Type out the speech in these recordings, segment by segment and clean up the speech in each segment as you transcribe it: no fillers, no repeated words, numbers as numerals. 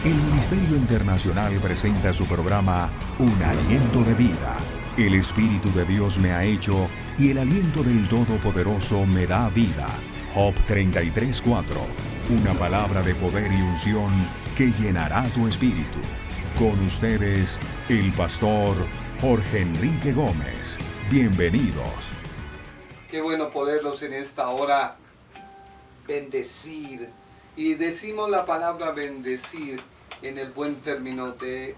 El Ministerio Internacional presenta su programa Un Aliento de Vida. El Espíritu de Dios me ha hecho y el aliento del Todopoderoso me da vida. Job 33:4. Una palabra de poder y unción que llenará tu espíritu. Con ustedes, el pastor Jorge Enrique Gómez. Bienvenidos. Qué bueno poderlos en esta hora bendecir. Y decimos la palabra bendecir en el buen término de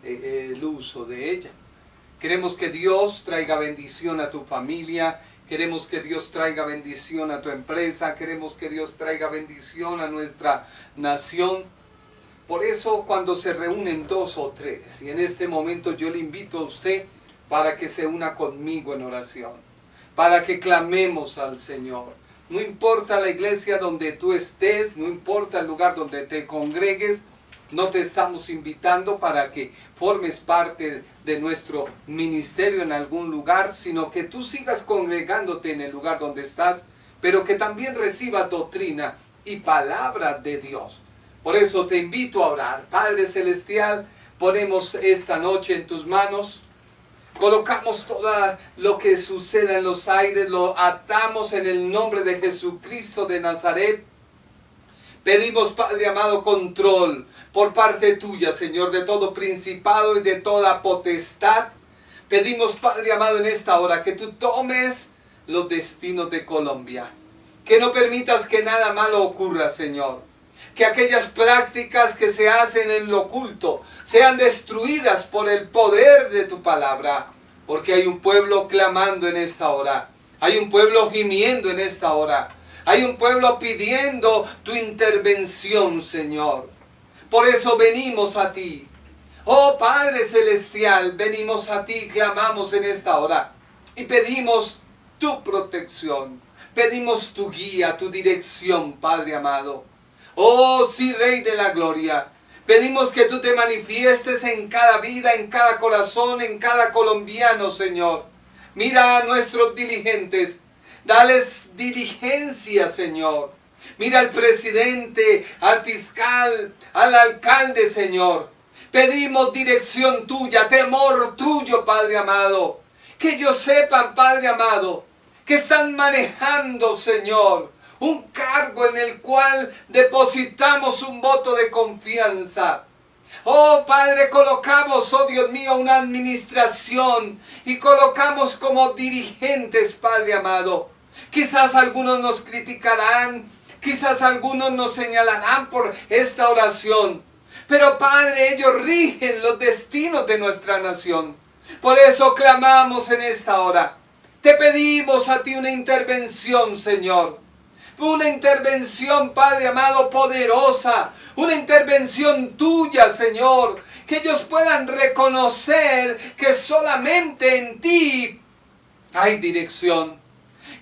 el uso de ella. Queremos que Dios traiga bendición a tu familia, queremos que Dios traiga bendición a tu empresa, queremos que Dios traiga bendición a nuestra nación. Por eso cuando se reúnen dos o tres, y en este momento yo le invito a usted para que se una conmigo en oración, para que clamemos al Señor. No importa la iglesia donde tú estés, no importa el lugar donde te congregues, no te estamos invitando para que formes parte de nuestro ministerio en algún lugar, sino que tú sigas congregándote en el lugar donde estás, pero que también recibas doctrina y palabra de Dios. Por eso te invito a orar. Padre Celestial, ponemos esta noche en tus manos. Colocamos todo lo que suceda en los aires, lo atamos en el nombre de Jesucristo de Nazaret. Pedimos, Padre amado, control por parte tuya, Señor, de todo principado y de toda potestad. Pedimos, Padre amado, en esta hora que tú tomes los destinos de Colombia. Que no permitas que nada malo ocurra, Señor. Que aquellas prácticas que se hacen en lo oculto sean destruidas por el poder de tu palabra. Porque hay un pueblo clamando en esta hora. Hay un pueblo gimiendo en esta hora. Hay un pueblo pidiendo tu intervención, Señor. Por eso venimos a ti. Oh Padre Celestial, venimos a ti, clamamos en esta hora. Y pedimos tu protección. Pedimos tu guía, tu dirección, Padre amado. Oh sí, Rey de la Gloria. Pedimos que tú te manifiestes en cada vida, en cada corazón, en cada colombiano, Señor. Mira a nuestros diligentes. Dales diligencia, Señor. Mira al presidente, al fiscal, al alcalde, Señor. Pedimos dirección tuya, temor tuyo, Padre amado. Que ellos sepan, Padre amado, que están manejando, Señor, un cargo en el cual depositamos un voto de confianza. Oh Padre, colocamos, oh Dios mío, una administración y colocamos como dirigentes, Padre amado. Quizás algunos nos criticarán, quizás algunos nos señalarán por esta oración. Pero Padre, ellos rigen los destinos de nuestra nación. Por eso clamamos en esta hora. Te pedimos a ti una intervención, Señor. Una intervención, Padre amado, poderosa. Una intervención tuya, Señor. Que ellos puedan reconocer que solamente en ti hay dirección.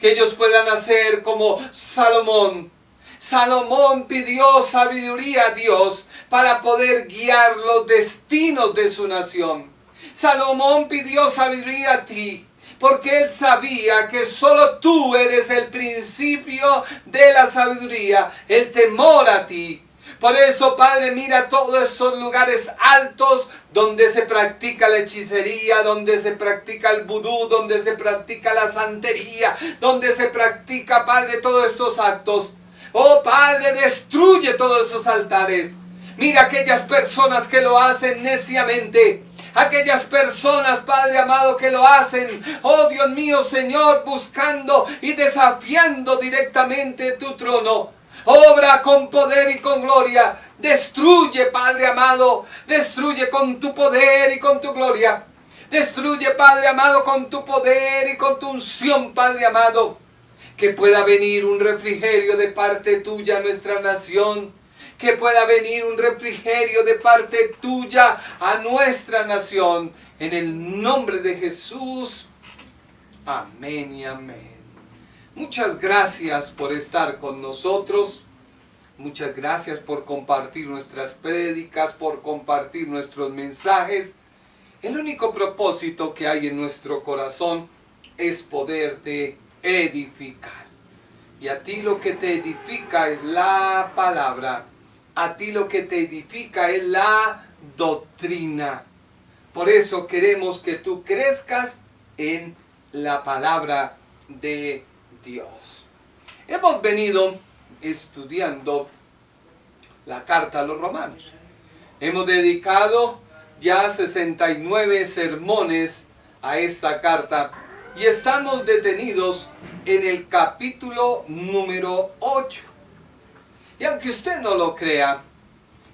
Que ellos puedan hacer como Salomón. Salomón pidió sabiduría a Dios para poder guiar los destinos de su nación. Salomón pidió sabiduría a ti, porque él sabía que solo tú eres el principio de la sabiduría, el temor a ti. Por eso, Padre, mira todos esos lugares altos donde se practica la hechicería, donde se practica el vudú, donde se practica la santería, donde se practica, Padre, todos esos actos. Oh, Padre, destruye todos esos altares. Mira aquellas personas que lo hacen neciamente. Aquellas personas, Padre amado, que lo hacen, oh Dios mío, Señor, buscando y desafiando directamente tu trono. Obra con poder y con gloria. Destruye, Padre amado. Destruye con tu poder y con tu gloria. Destruye, Padre amado, con tu poder y con tu unción, Padre amado. Que pueda venir un refrigerio de parte tuya a nuestra nación. Que pueda venir un refrigerio de parte tuya a nuestra nación. En el nombre de Jesús. Amén y amén. Muchas gracias por estar con nosotros. Muchas gracias por compartir nuestras prédicas, por compartir nuestros mensajes. El único propósito que hay en nuestro corazón es poderte edificar. Y a ti lo que te edifica es la palabra. A ti lo que te edifica es la doctrina. Por eso queremos que tú crezcas en la palabra de Dios. Hemos venido estudiando la carta a los romanos. Hemos dedicado ya 69 sermones a esta carta y estamos detenidos en el capítulo número 8. Y aunque usted no lo crea,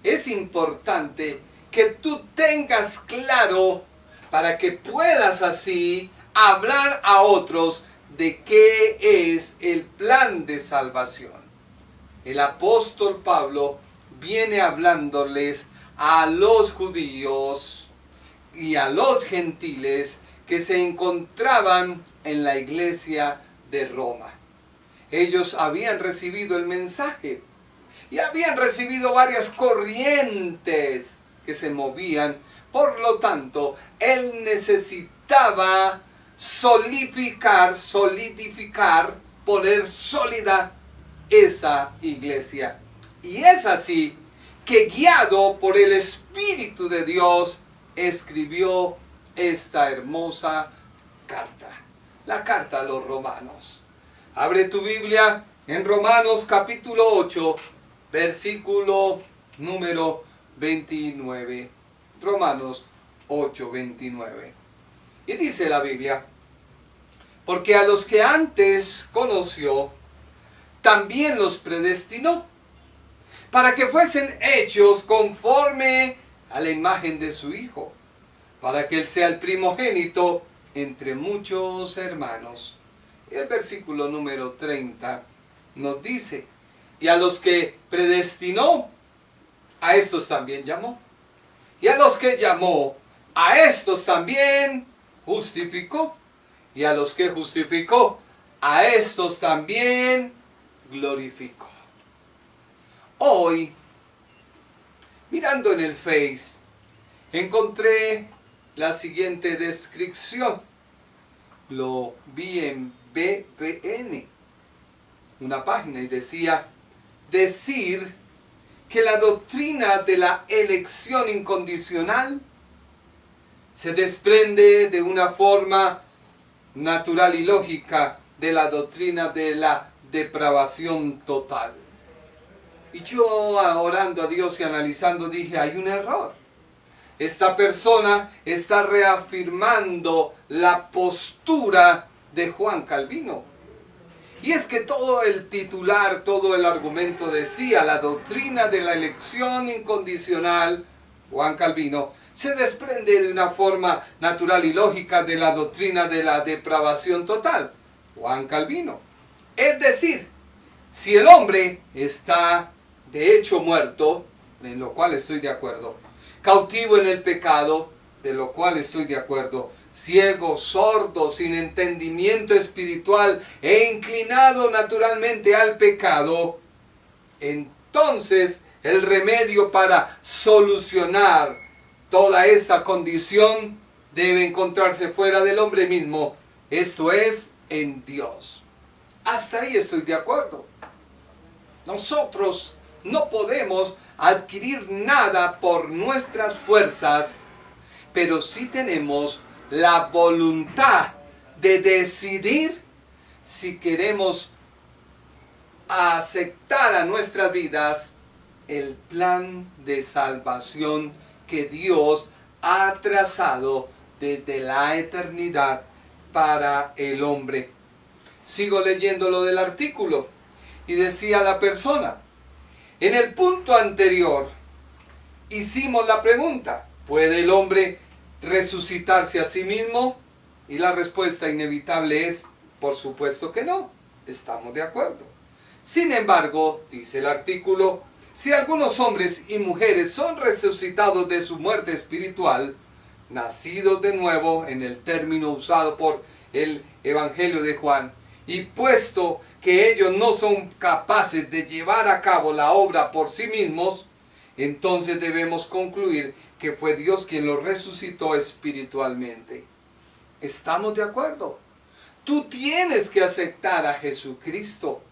es importante que tú tengas claro para que puedas así hablar a otros de qué es el plan de salvación. El apóstol Pablo viene hablándoles a los judíos y a los gentiles que se encontraban en la iglesia de Roma. Ellos habían recibido el mensaje y habían recibido varias corrientes que se movían. Por lo tanto, él necesitaba solidificar, poner sólida esa iglesia. Y es así que, guiado por el Espíritu de Dios, escribió esta hermosa carta, la carta a los romanos. Abre tu Biblia en Romanos capítulo 8, versículo número 29. Romanos 8, 29. Y dice la Biblia: porque a los que antes conoció, también los predestinó, para que fuesen hechos conforme a la imagen de su Hijo, para que Él sea el primogénito entre muchos hermanos. Y el versículo número 30 nos dice: y a los que predestinó, a estos también llamó. Y a los que llamó, a estos también justificó. Y a los que justificó, a estos también glorificó. Hoy, mirando en el Face, encontré la siguiente descripción. Lo vi en BPN, una página, y decía: decir que la doctrina de la elección incondicional se desprende de una forma natural y lógica de la doctrina de la depravación total. Y yo, orando a Dios y analizando, dije: hay un error. Esta persona está reafirmando la postura de Juan Calvino. Y es que todo el titular, todo el argumento decía: la doctrina de la elección incondicional, Juan Calvino, se desprende de una forma natural y lógica de la doctrina de la depravación total, Juan Calvino. Es decir, si el hombre está de hecho muerto, en lo cual estoy de acuerdo, cautivo en el pecado, de lo cual estoy de acuerdo, ciego, sordo, sin entendimiento espiritual e inclinado naturalmente al pecado, entonces el remedio para solucionar toda esta condición debe encontrarse fuera del hombre mismo, esto es, en Dios. Hasta ahí estoy de acuerdo. Nosotros no podemos adquirir nada por nuestras fuerzas, pero sí tenemos la voluntad de decidir si queremos aceptar a nuestras vidas el plan de salvación que Dios ha trazado desde la eternidad para el hombre. Sigo leyendo lo del artículo y decía la persona: en el punto anterior hicimos la pregunta: ¿puede el hombre resucitarse a sí mismo? Y la respuesta inevitable es: por supuesto que no. Estamos de acuerdo. Sin embargo, dice el artículo, si algunos hombres y mujeres son resucitados de su muerte espiritual, nacidos de nuevo en el término usado por el Evangelio de Juan, y puesto que ellos no son capaces de llevar a cabo la obra por sí mismos, entonces debemos concluir que fue Dios quien los resucitó espiritualmente. ¿Estamos de acuerdo? Tú tienes que aceptar a Jesucristo.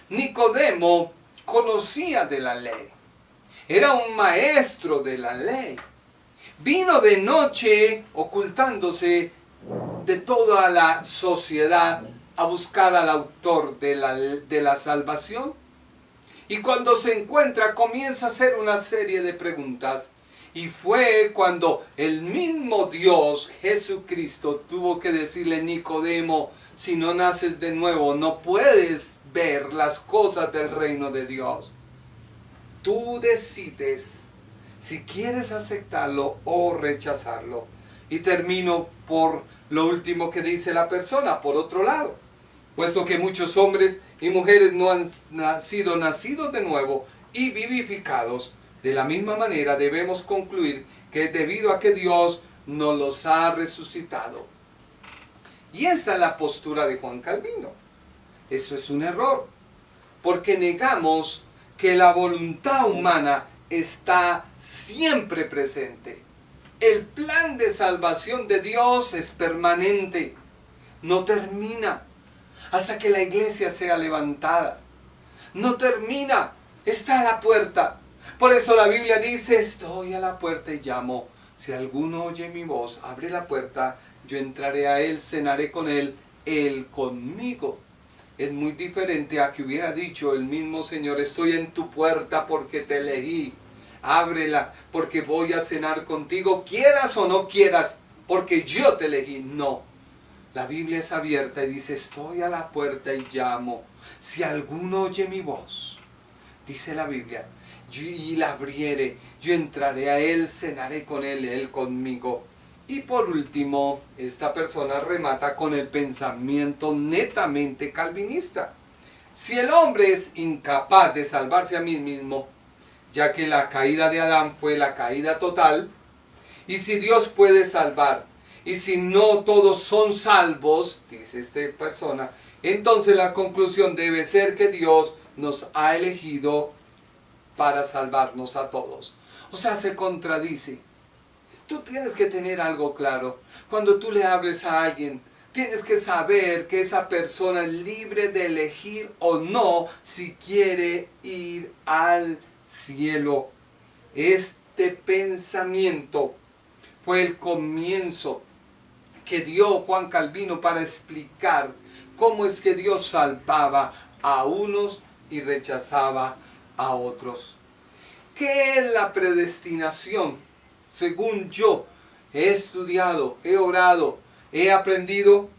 Nicodemo conocía de la ley. Era un maestro de la ley. Vino de noche ocultándose de toda la sociedad a buscar al autor de la salvación. Y cuando se encuentra comienza a hacer una serie de preguntas. Y fue cuando el mismo Dios, Jesucristo, tuvo que decirle: Nicodemo, si no naces de nuevo, no puedes ver las cosas del reino de Dios. Tú decides si quieres aceptarlo o rechazarlo. Y termino por lo último que dice la persona, por otro lado. Puesto que muchos hombres y mujeres no han sido nacidos de nuevo y vivificados, de la misma manera debemos concluir que es debido a que Dios nos los ha resucitado. Y esta es la postura de Juan Calvino. Eso es un error, porque negamos que la voluntad humana está siempre presente. El plan de salvación de Dios es permanente, no termina hasta que la iglesia sea levantada. No termina, está a la puerta. Por eso la Biblia dice: estoy a la puerta y llamo. Si alguno oye mi voz, abre la puerta, yo entraré a él, cenaré con él, él conmigo. Es muy diferente a que hubiera dicho el mismo Señor: estoy en tu puerta porque te elegí. Ábrela porque voy a cenar contigo, quieras o no quieras, porque yo te elegí. No. La Biblia es abierta y dice: estoy a la puerta y llamo. Si alguno oye mi voz, dice la Biblia, y la abriere, yo entraré a él, cenaré con él conmigo. Y por último, esta persona remata con el pensamiento netamente calvinista. Si el hombre es incapaz de salvarse a sí mismo, ya que la caída de Adán fue la caída total, y si Dios puede salvar, y si no todos son salvos, dice esta persona, entonces la conclusión debe ser que Dios nos ha elegido para salvarnos a todos. O sea, se contradice. Tú tienes que tener algo claro. Cuando tú le hables a alguien, tienes que saber que esa persona es libre de elegir o no si quiere ir al cielo. Este pensamiento fue el comienzo que dio Juan Calvino para explicar cómo es que Dios salvaba a unos y rechazaba a otros. ¿Qué es la predestinación? Según yo he estudiado, he orado, he aprendido,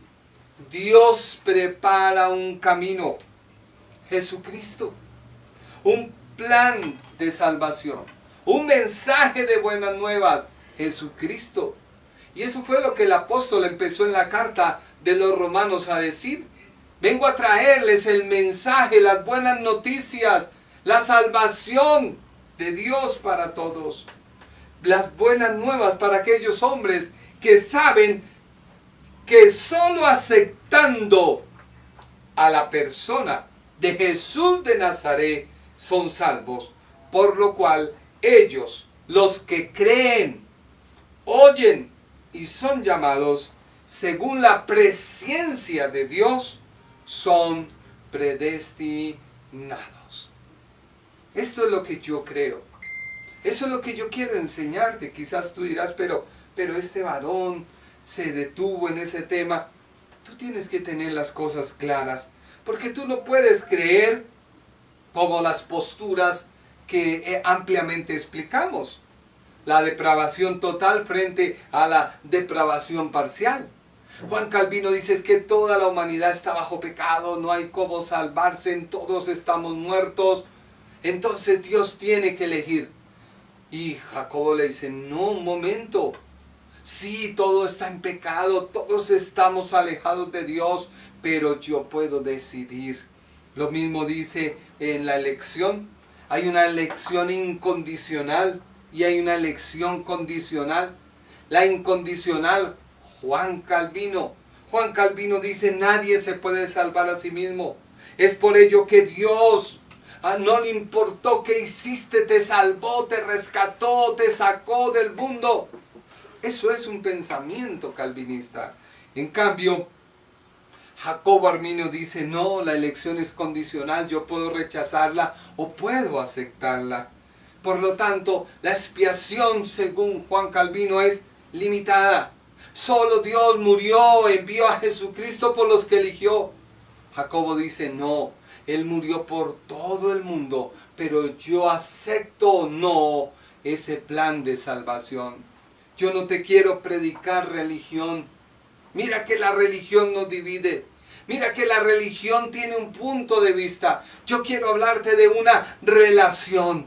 Dios prepara un camino, Jesucristo, un plan de salvación, un mensaje de buenas nuevas, Jesucristo. Y eso fue lo que el apóstol empezó en la carta de los Romanos a decir: vengo a traerles el mensaje, las buenas noticias, la salvación de Dios para todos. Las buenas nuevas para aquellos hombres que saben que solo aceptando a la persona de Jesús de Nazaret son salvos. Por lo cual ellos, los que creen, oyen y son llamados según la presciencia de Dios, son predestinados. Esto es lo que yo creo. Eso es lo que yo quiero enseñarte. Quizás tú dirás, pero este varón se detuvo en ese tema. Tú tienes que tener las cosas claras, porque tú no puedes creer como las posturas que ampliamente explicamos. La depravación total frente a la depravación parcial. Juan Calvino dice: es que toda la humanidad está bajo pecado, no hay cómo salvarse, todos estamos muertos. Entonces Dios tiene que elegir. Y Jacobo le dice: no, un momento. Sí, todo está en pecado, todos estamos alejados de Dios, pero yo puedo decidir. Lo mismo dice en la elección. Hay una elección incondicional y hay una elección condicional. La incondicional, Juan Calvino dice: nadie se puede salvar a sí mismo. Es por ello que Dios no le importó qué hiciste, te salvó, te rescató, te sacó del mundo. Eso es un pensamiento calvinista. En cambio, Jacobo Arminio dice: no, la elección es condicional, yo puedo rechazarla o puedo aceptarla. Por lo tanto, la expiación, según Juan Calvino, es limitada. Solo Dios murió, envió a Jesucristo por los que eligió. Jacobo dice, no, Él murió por todo el mundo, pero yo acepto o no ese plan de salvación. Yo no te quiero predicar religión. Mira que la religión nos divide. Mira que la religión tiene un punto de vista. Yo quiero hablarte de una relación.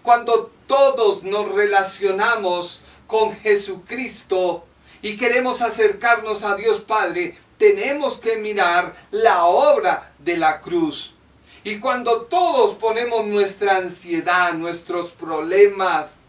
Cuando todos nos relacionamos con Jesucristo y queremos acercarnos a Dios Padre, tenemos que mirar la obra de la cruz. Y cuando todos ponemos nuestra ansiedad, nuestros problemas,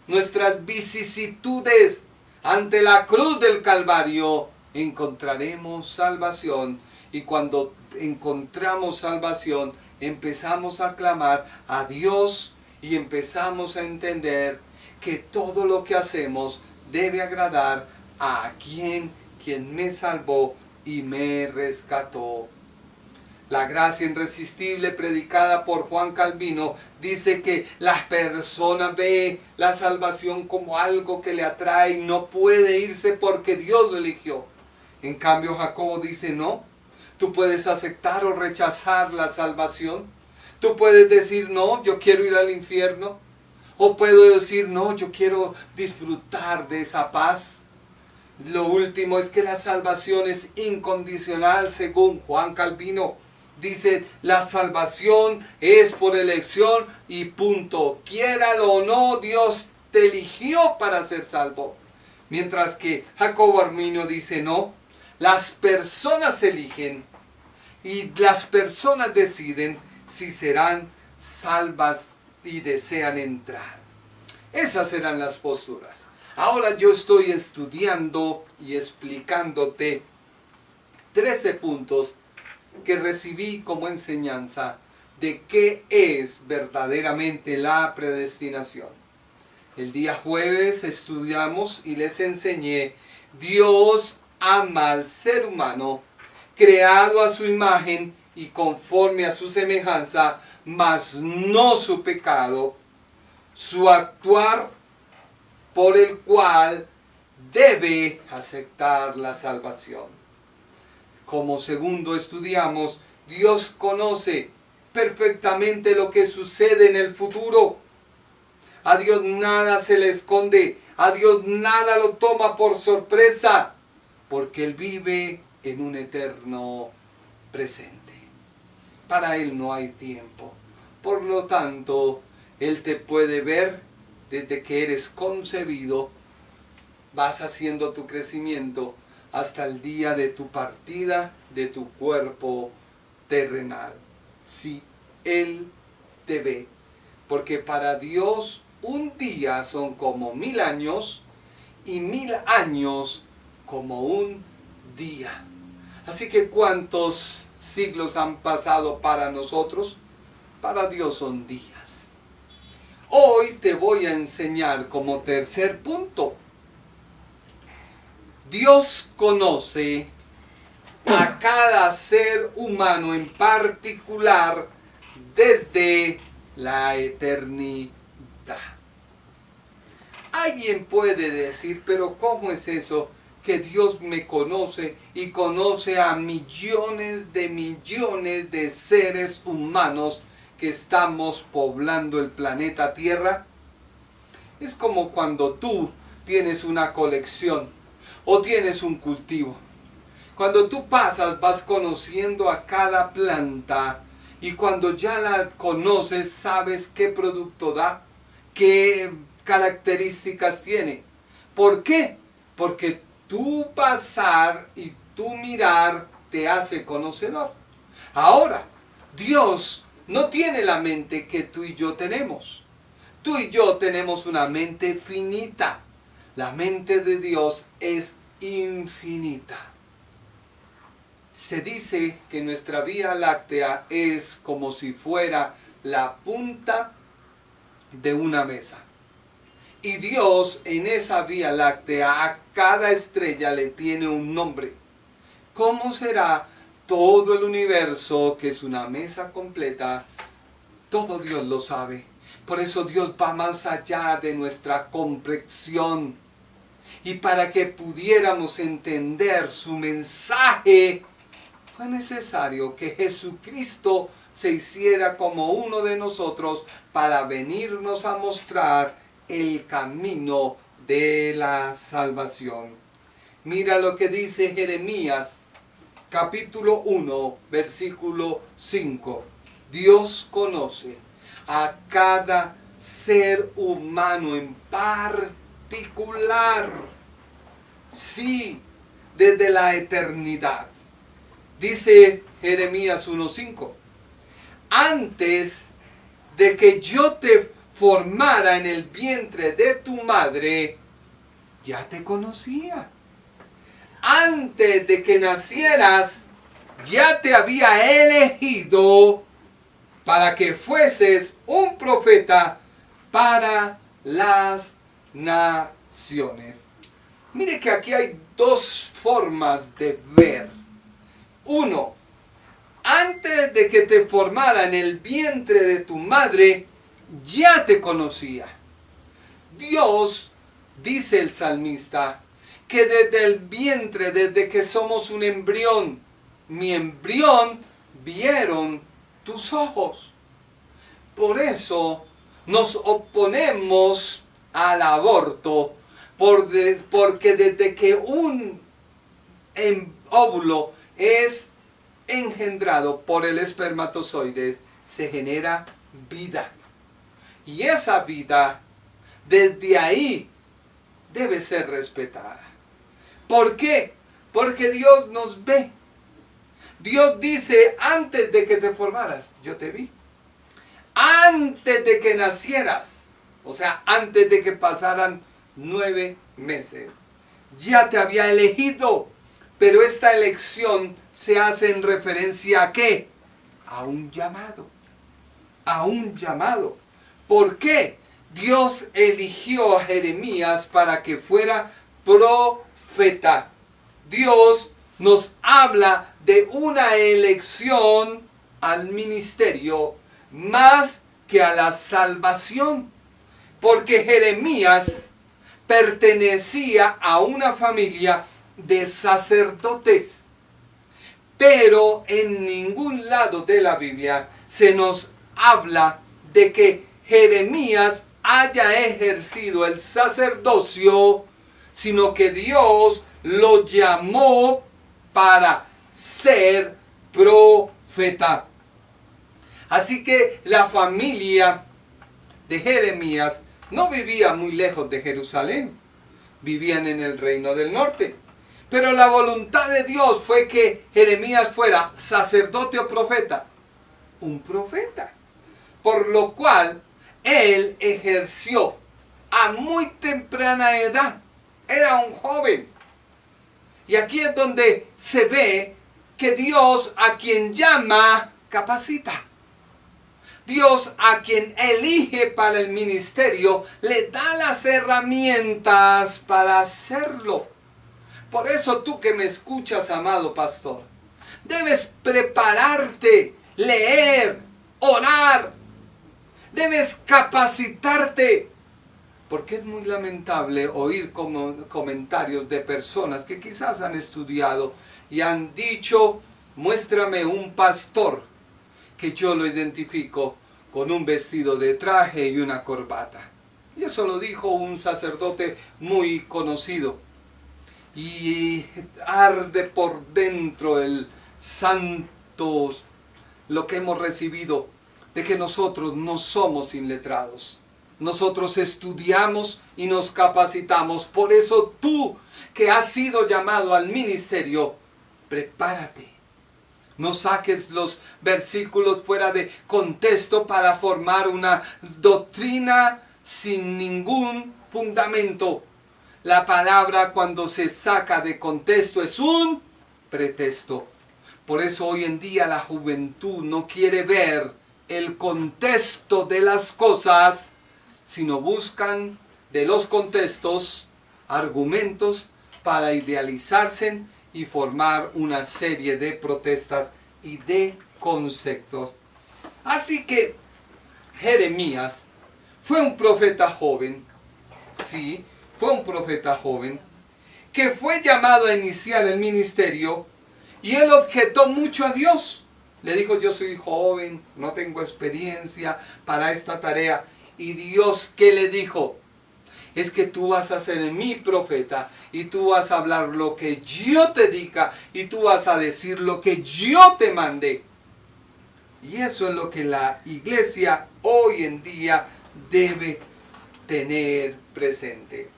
nuestras vicisitudes ante la cruz del Calvario, encontraremos salvación. Y cuando encontramos salvación, empezamos a clamar a Dios y empezamos a entender que todo lo que hacemos debe agradar a quien me salvó y me rescató. La gracia irresistible predicada por Juan Calvino dice que la persona ve la salvación como algo que le atrae y no puede irse porque Dios lo eligió. En cambio, Jacobo dice no. Tú puedes aceptar o rechazar la salvación. Tú puedes decir no, yo quiero ir al infierno. O puedo decir no, yo quiero disfrutar de esa paz. Lo último es que la salvación es incondicional según Juan Calvino. Dice, la salvación es por elección y punto. Quiéralo o no, Dios te eligió para ser salvo. Mientras que Jacobo Arminio dice, no, las personas eligen y las personas deciden si serán salvas y desean entrar. Esas serán las posturas. Ahora yo estoy estudiando y explicándote 13 puntos que recibí como enseñanza de qué es verdaderamente la predestinación. El día jueves estudiamos y les enseñé, Dios ama al ser humano, creado a su imagen y conforme a su semejanza, mas no su pecado, su actuar por el cual debe aceptar la salvación. Como segundo estudiamos, Dios conoce perfectamente lo que sucede en el futuro. A Dios nada se le esconde, a Dios nada lo toma por sorpresa, porque Él vive en un eterno presente. Para Él no hay tiempo. Por lo tanto, Él te puede ver desde que eres concebido, vas haciendo tu crecimiento hasta el día de tu partida de tu cuerpo terrenal. Sí, Él te ve, porque para Dios un día son como 1000 años y 1000 años como un día. Así que ¿cuántos siglos han pasado para nosotros? Para Dios son días. Hoy te voy a enseñar como tercer punto. Dios conoce a cada ser humano en particular desde la eternidad. Alguien puede decir, pero ¿cómo es eso? Que Dios me conoce y conoce a millones de seres humanos que estamos poblando el planeta Tierra. Es como cuando tú tienes una colección o tienes un cultivo. Cuando tú pasas, vas conociendo a cada planta y cuando ya la conoces, sabes qué producto da, qué características tiene. ¿Por qué? Porque tu pasar y tu mirar te hace conocedor. Ahora, Dios no tiene la mente que tú y yo tenemos. Tú y yo tenemos una mente finita. La mente de Dios es infinita. Se dice que nuestra Vía Láctea es como si fuera la punta de una mesa. Y Dios en esa Vía Láctea a cada estrella le tiene un nombre. ¿Cómo será todo el universo, que es una mesa completa? Todo Dios lo sabe. Por eso Dios va más allá de nuestra comprensión. Y para que pudiéramos entender su mensaje, fue necesario que Jesucristo se hiciera como uno de nosotros para venirnos a mostrar el camino de la salvación. Mira lo que dice Jeremías, capítulo 1, versículo 5. Dios conoce a cada ser humano en particular. Sí, desde la eternidad. Dice Jeremías 1:5. Antes de que yo te formara en el vientre de tu madre, ya te conocía. Antes de que nacieras, ya te había elegido para que fueses un profeta para las naciones. Mire que aquí hay dos formas de ver. Uno, antes de que te formara en el vientre de tu madre, ya te conocía. Dios, dice el salmista, que desde el vientre, desde que somos un embrión, mi embrión vieron tus ojos. Por eso nos oponemos al aborto, porque desde que un óvulo es engendrado por el espermatozoide, se genera vida. Y esa vida, desde ahí, debe ser respetada. ¿Por qué? Porque Dios nos ve. Dios dice, antes de que te formaras, yo te vi. Antes de que nacieras, o sea, antes de que pasaran 9 meses, ya te había elegido. Pero esta elección se hace en referencia ¿a qué? A un llamado. A un llamado. ¿Por qué? Dios eligió a Jeremías para que fuera profeta. Dios nos habla de una elección al ministerio más que a la salvación. Porque Jeremías pertenecía a una familia de sacerdotes. Pero en ningún lado de la Biblia se nos habla de que Jeremías haya ejercido el sacerdocio, sino que Dios lo llamó para ser profeta. Así que la familia de Jeremías no vivía muy lejos de Jerusalén, vivían en el reino del norte. Pero la voluntad de Dios fue que Jeremías fuera sacerdote o profeta, un profeta. Por lo cual, él ejerció a muy temprana edad. Era un joven. Y aquí es donde se ve que Dios a quien llama, capacita. Dios a quien elige para el ministerio, le da las herramientas para hacerlo. Por eso tú que me escuchas, amado pastor, debes prepararte, leer, orar. Debes capacitarte. Porque es muy lamentable oír comentarios de personas que quizás han estudiado y han dicho, muéstrame un pastor que yo lo identifico con un vestido de traje y una corbata. Y eso lo dijo un sacerdote muy conocido. Y arde por dentro el santo, lo que hemos recibido, de que nosotros no somos iletrados. Nosotros estudiamos y nos capacitamos. Por eso tú, que has sido llamado al ministerio, prepárate. No saques los versículos fuera de contexto para formar una doctrina sin ningún fundamento. La palabra, cuando se saca de contexto, es un pretexto. Por eso hoy en día la juventud no quiere ver el contexto de las cosas, sino buscan de los contextos argumentos para idealizarse y formar una serie de protestas y de conceptos. Así que Jeremías fue un profeta joven, sí, fue un profeta joven, que fue llamado a iniciar el ministerio y él objetó mucho a Dios. Le dijo, yo soy joven, no tengo experiencia para esta tarea. Y Dios, ¿qué le dijo? Es que tú vas a ser mi profeta y tú vas a hablar lo que yo te diga y tú vas a decir lo que yo te mandé. Y eso es lo que la iglesia hoy en día debe tener presente.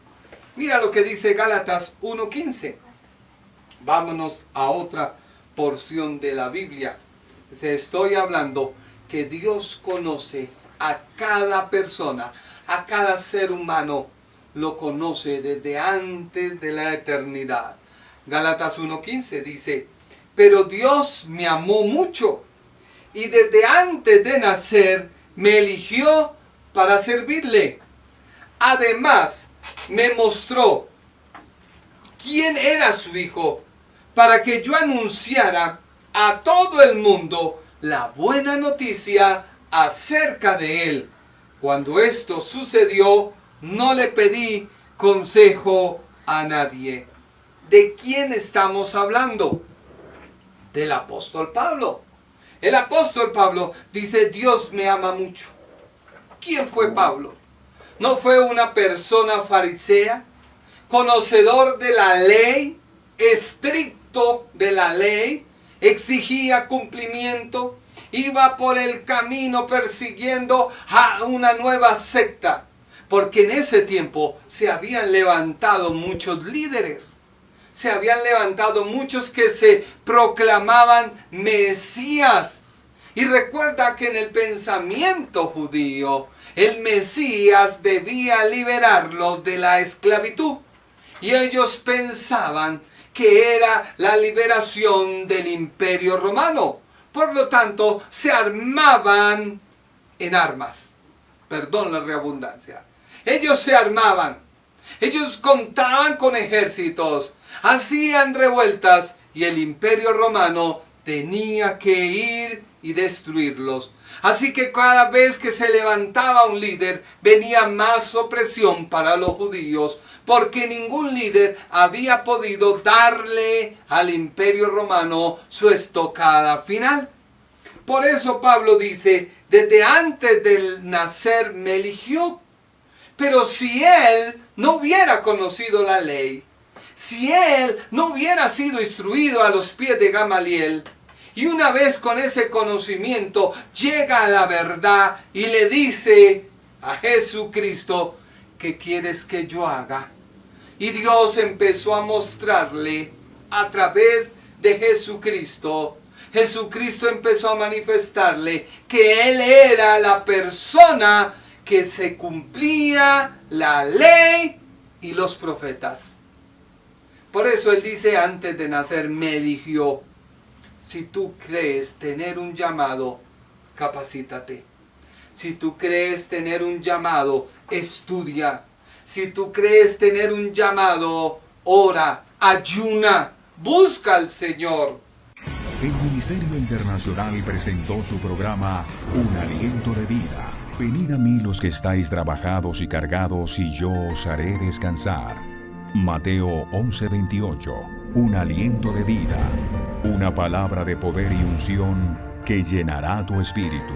Mira lo que dice Gálatas 1:15. Vámonos a otra porción de la Biblia. Te estoy hablando que Dios conoce a cada persona, a cada ser humano, lo conoce desde antes de la eternidad. Gálatas 1:15 dice, pero Dios me amó mucho y desde antes de nacer me eligió para servirle. Además, me mostró quién era su Hijo para que yo anunciara a todo el mundo la buena noticia acerca de él. Cuando esto sucedió, no le pedí consejo a nadie. ¿De quién estamos hablando? Del apóstol Pablo. El apóstol Pablo dice, Dios me ama mucho. ¿Quién fue Pablo? ¿No fue una persona farisea, conocedor de la ley, estricto de la ley, exigía cumplimiento, iba por el camino persiguiendo a una nueva secta? Porque en ese tiempo se habían levantado muchos líderes, se habían levantado muchos que se proclamaban Mesías. Y recuerda que en el pensamiento judío, el Mesías debía liberarlos de la esclavitud. Y ellos pensaban que era la liberación del Imperio Romano. Por lo tanto, se armaban en armas. Perdón la redundancia. Ellos se armaban. Ellos contaban con ejércitos. Hacían revueltas y el Imperio Romano tenía que ir y destruirlos. Así que cada vez que se levantaba un líder, venía más opresión para los judíos, porque ningún líder había podido darle al Imperio Romano su estocada final. Por eso Pablo dice, desde antes del nacer me eligió. Pero si él no hubiera conocido la ley, si él no hubiera sido instruido a los pies de Gamaliel, y una vez con ese conocimiento llega a la verdad y le dice a Jesucristo, ¿qué quieres que yo haga? Y Dios empezó a mostrarle a través de Jesucristo. Jesucristo empezó a manifestarle que Él era la persona que se cumplía la ley y los profetas. Por eso Él dice, antes de nacer me eligió. Si tú crees tener un llamado, capacítate. Si tú crees tener un llamado, estudia. Si tú crees tener un llamado, ora, ayuna, busca al Señor. El Ministerio Internacional presentó su programa Un Aliento de Vida. Venid a mí los que estáis trabajados y cargados, y yo os haré descansar. Mateo 11:28. Un aliento de vida. Una palabra de poder y unción que llenará tu espíritu.